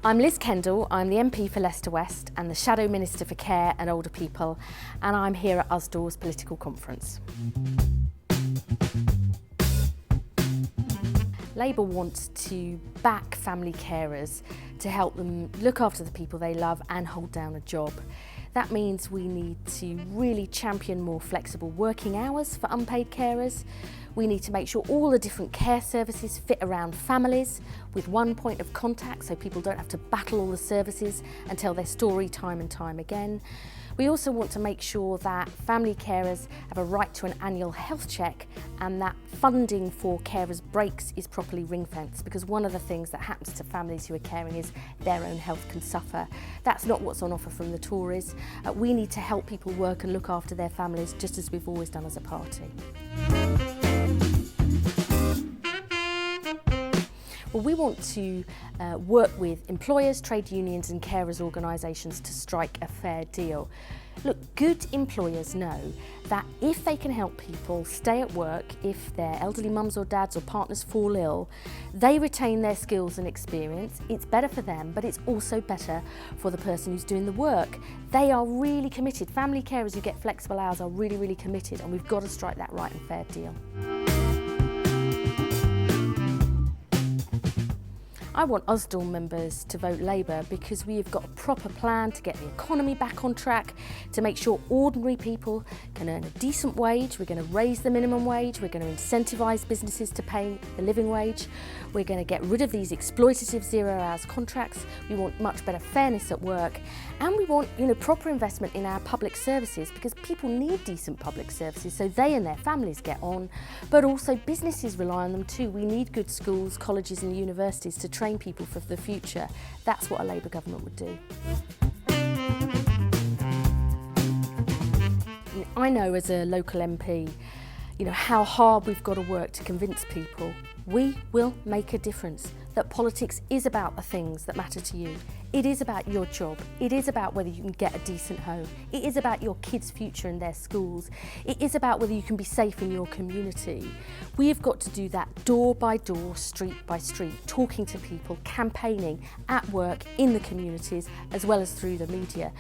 I'm Liz Kendall, I'm the MP for Leicester West and the Shadow Minister for Care and Older People, and I'm here at Usdaw's political conference. Labour wants to back family carers to help them look after the people they love and hold down a job. That means we need to really champion more flexible working hours for unpaid carers. We need to make sure all the different care services fit around families with one point of contact so people don't have to battle all the services and tell their story time and time again. We also want to make sure that family carers have a right to an annual health check and that funding for carers' breaks is properly ring-fenced, because one of the things that happens to families who are caring is their own health can suffer. That's not what's on offer from the Tories. We need to help people work and look after their families just as we've always done as a party. Well, we want to work with employers, trade unions and carers organisations to strike a fair deal. Look, good employers know that if they can help people stay at work, if their elderly mums or dads or partners fall ill, they retain their skills and experience. It's better for them, but it's also better for the person who's doing the work. They are really committed. Family carers who get flexible hours are really, really committed, and we've got to strike that right and fair deal. I want Usdaw members to vote Labour because we have got a proper plan to get the economy back on track, to make sure ordinary people can earn a decent wage. We're going to raise the minimum wage, we're going to incentivise businesses to pay the living wage, we're going to get rid of these exploitative 0 hours contracts, we want much better fairness at work, and we want proper investment in our public services, because people need decent public services so they and their families get on, but also businesses rely on them too. We need good schools, colleges and universities to train people for the future. That's what a Labour government would do. I know as a local MP, how hard we've got to work to convince people we will make a difference, that politics is about the things that matter to you. It is about your job. It is about whether you can get a decent home. It is about your kids' future in their schools. It is about whether you can be safe in your community. We have got to do that door by door, street by street, talking to people, campaigning at work, in the communities, as well as through the media.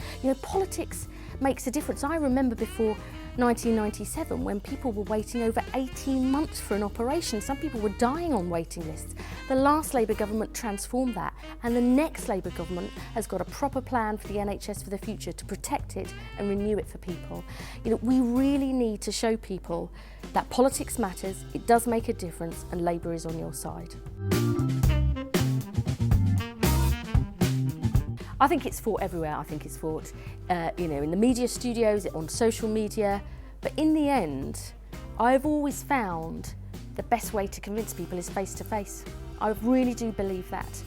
Politics makes a difference. I remember before 1997 when people were waiting over 18 months for an operation. Some people were dying on waiting lists. The last Labour government transformed that, and the next Labour government has got a proper plan for the NHS for the future to protect it and renew it for people. We really need to show people that politics matters, it does make a difference, and Labour is on your side. I think it's fought everywhere. I think it's fought in the media studios, on social media, but in the end, I've always found the best way to convince people is face to face. I really do believe that.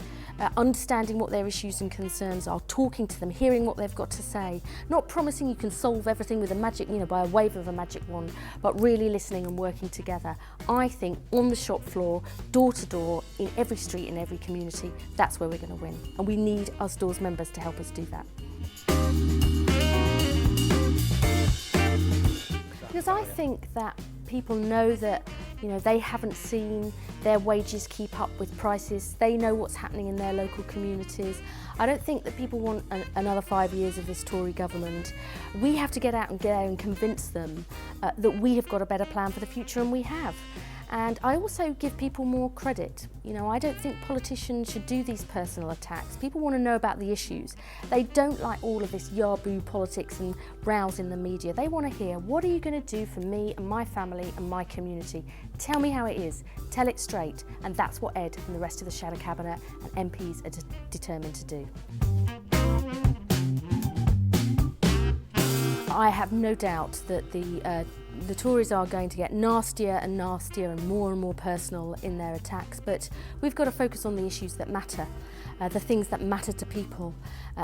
Understanding what their issues and concerns are, talking to them, hearing what they've got to say, not promising you can solve everything with a magic, by a wave of a magic wand, but really listening and working together. I think on the shop floor, door to door, in every street, in every community, that's where we're going to win. And we need Usdaw's members to help us do that. Because I think that people know that they haven't seen their wages keep up with prices. They know what's happening in their local communities. I don't think that people want another 5 years of this Tory government. We have to get out and convince them that we have got a better plan for the future, and we have. And I also give people more credit. I don't think politicians should do these personal attacks. People want to know about the issues. They don't like all of this yaboo politics and rows in the media. They want to hear, what are you going to do for me and my family and my community? Tell me how it is. Tell it straight. And that's what Ed and the rest of the Shadow Cabinet and MPs are determined to do. I have no doubt that the Tories are going to get nastier and nastier and more personal in their attacks, but we've got to focus on the issues that matter, the things that matter to people,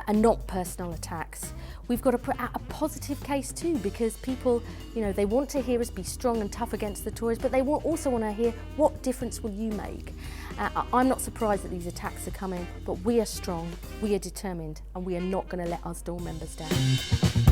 and not personal attacks. We've got to put out a positive case too, because people, they want to hear us be strong and tough against the Tories, but they also want to hear, what difference will you make? I'm not surprised that these attacks are coming, but we are strong, we are determined, and we are not going to let Usdaw members down.